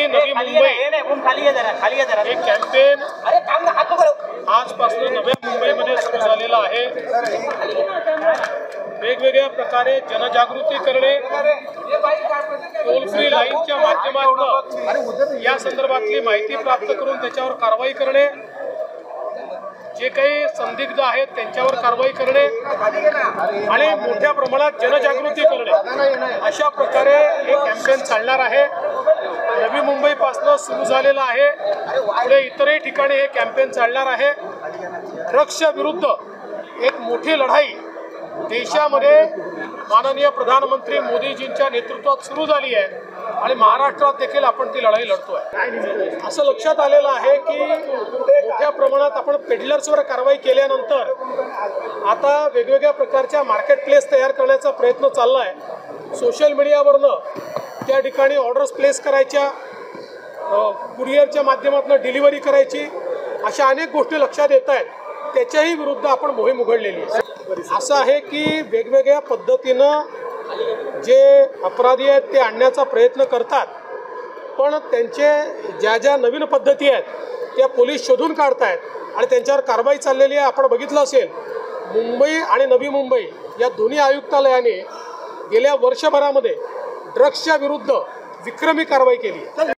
नवी मुंबई हे कॅम्पेन आजपासून नव्या मुंबईमध्ये सुरू झालेलं आहे। वेगवेगळ्या प्रकारे जनजागृती करणे, टोल फ्री लाईनच्या माध्यमातून या संदर्भातली माहिती प्राप्त करून त्याच्यावर कारवाई करणे, जे काही संदिग्ध आहेत त्यांच्यावर कारवाई करणे आणि मोठ्या प्रमाणात जनजागृती करणे, अशा प्रकारे हे कॅम्पेन चालणार आहे। नवी मुंबईपासून सुरू झालेला आहे, पुढे इतरही ठिकाणी हे कॅम्पेन चालणार आहे। ड्रग्सच्या विरुद्ध एक मोठी लढाई देशामध्ये माननीय प्रधानमंत्री मोदीजींच्या नेतृत्वात सुरू झाली आहे आणि महाराष्ट्रात देखील आपण ती लढाई लढतोय। असं लक्षात आलेलं आहे की मोठ्या प्रमाणात आपण पेडलर्सवर कारवाई केल्यानंतर आता वेगवेगळ्या प्रकारच्या मार्केट प्लेस तयार करण्याचा प्रयत्न चालला आहे। सोशल मीडियावरनं त्या ठिकाणी ऑर्डर्स प्लेस करायच्या, कुरिअरच्या माध्यमातून डिलिव्हरी करायची, अशा अनेक गोष्टी लक्षात येत आहेत। त्याच्याही विरुद्ध आपण मोहीम उघडलेली आहे। असं आहे की वेगवेगळ्या पद्धतीनं जे अपराधी आहेत ते आणण्याचा प्रयत्न करतात, पण त्यांचे ज्या नवीन पद्धती आहेत त्या पोलीस शोधून काढतायत आणि त्यांच्यावर कारवाई चाललेली आहे। आपण बघितलं असेल, मुंबई आणि नवी मुंबई या दोन्ही आयुक्तालयाने गेल्या वर्षभरामध्ये ड्रग्सच्या विरुद्ध विक्रमी कारवाई केली आहे।